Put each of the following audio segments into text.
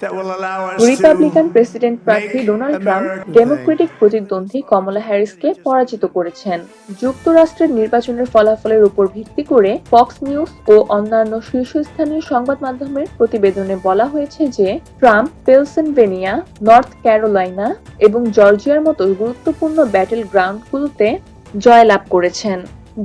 that will allow us Republican to president প্রার্থী make Donald Trump America Democratic প্রতিদ্বন্দ্বী কমলা হ্যারিসকে পরাজিত করেছেন। যুক্তরাষ্ট্রের নির্বাচনের ফলাফলের উপর ভিত্তি করে ফক্স নিউজ ও অন্যান্য শীর্ষস্থানীয় সংবাদ মাধ্যমের প্রতিবেদনে বলা হয়েছে যে ট্রাম্প পেনসিলভেনিয়া, নর্থ ক্যারোলাইনা এবং জর্জিয়ার মতো গুরুত্বপূর্ণ ব্যাটেল গ্রাউন্ডগুলোতে জয়লাভ করেছেন,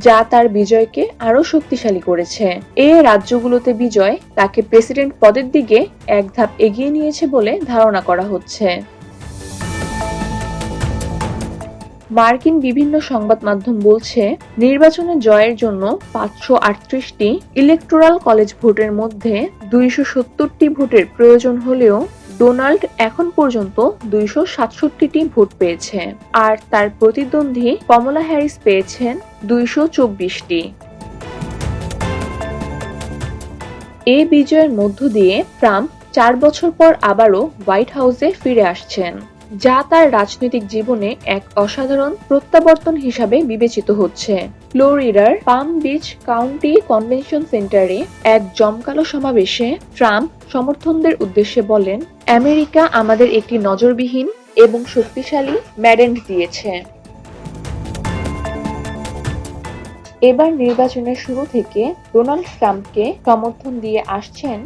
যা তার বিজয়কে আরও শক্তিশালী করেছে। এই রাজ্যগুলোতে বিজয় তাকে প্রেসিডেন্ট পদের দিকে এক ধাপ এগিয়ে নিয়েছে বলে ধারণা করা হচ্ছে। মার্কিন বিভিন্ন সংবাদ মাধ্যম বলছে, নির্বাচনে জয়ের জন্য ৫৩৮টি ইলেকটোরাল কলেজ ভোটের মধ্যে ২৭০টি ভোটের প্রয়োজন হলেও ডোনাল্ড এখন পর্যন্ত ২৬৭টি ভোট পেয়েছে, আর তার প্রতিদ্বন্দ্বী কমলা হ্যারিস পেয়েছেন ২২৪টি। এই বিজয়ের মধ্য দিয়ে ট্রাম্প ৪ বছর পর আবারও হোয়াইট হাউসে ফিরে আসছেন, যা তার রাজনৈতিক জীবনে এক অসাধারণ প্রত্যাবর্তন হিসাবে বিবেচিত হচ্ছে। ফ্লোরিডার পাম বিচ কাউন্টি কনভেনশন সেন্টারে এক জমকালো সমাবেশে ট্রাম্প সমর্থকদের উদ্দেশ্যে বলেন, আমেরিকা আমাদের একটি নজরবিহীন এবং শক্তিশালী ম্যান্ডেট দিয়েছে। এবার নির্বাচনের শুরু থেকে ডোনাল্ড ট্রাম্পকে সমর্থন দিয়ে আসছেন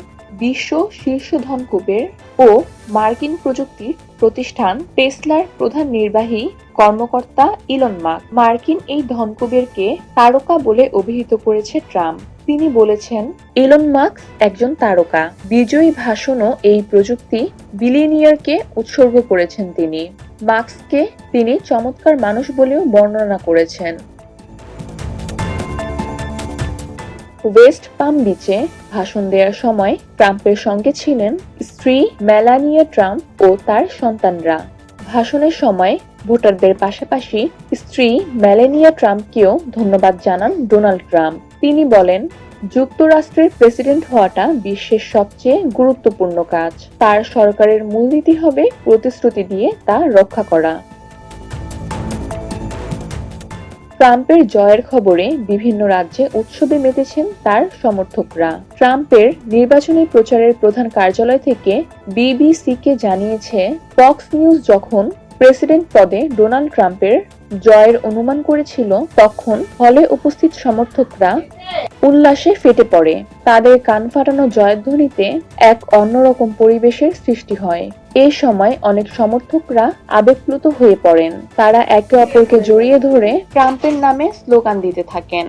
বিশ্ব শীর্ষ ধনকুবের ও মার্কিন প্রযুক্তির প্রতিষ্ঠান টেসলার প্রধান নির্বাহী কর্মকর্তা ইলন মাস্ক। মার্কিন এই ধনকুবেরকে তারকা বলে অভিহিত করেছে ট্রাম্প। তিনি বলেছেন, ইলন মাস্ক একজন তারকা। বিজয়ী ভাষণও এই প্রযুক্তি বিলিয়নিয়ারকে উৎসর্গ করেছেন তিনি। মাস্ককে তিনি চমৎকার মানুষ বলেও বর্ণনা করেছেন। ওয়েস্ট পাম বিচে ভাষণ দেওয়ার সময় ট্রাম্পের সঙ্গে ছিলেন স্ত্রী মেলানিয়া ট্রাম্প ও তার সন্তানরা। ভাষণের সময় ভোটারদের পাশাপাশি স্ত্রী মেলানিয়া ট্রাম্পকেও ধন্যবাদ জানান ডোনাল্ড ট্রাম্প। তিনি বলেন, যুক্তরাষ্ট্রের প্রেসিডেন্ট হওয়াটা বিশ্বের সবচেয়ে গুরুত্বপূর্ণ কাজ। তার সরকারের মূলনীতি হবে প্রতিশ্রুতি দিয়ে তা রক্ষা করা। ট্রাম্পের জয়ের খবরে বিভিন্ন রাজ্যে উৎসবে মেতেছেন তার সমর্থকরা। ট্রাম্পের নির্বাচনী প্রচারের প্রধান কার্যালয় থেকে বিবিসিকে জানিয়েছে, ফক্স নিউজ যখন প্রেসিডেন্ট পদে ডোনাল্ড ট্রাম্পের জয়ের অনুমান করেছিল, তখন হলে উপস্থিত সমর্থকরা উল্লাসে ফেটে পড়ে। তাদের কান ফাটানো জয়ধ্বনিতে এক অন্যরকম পরিবেশের সৃষ্টি হয়। এই সময় অনেক সমর্থকরা আবেগপ্লুত হয়ে পড়েন। তারা একে অপরকে জড়িয়ে ধরে ট্রাম্পের নামে স্লোগান দিতে থাকেন।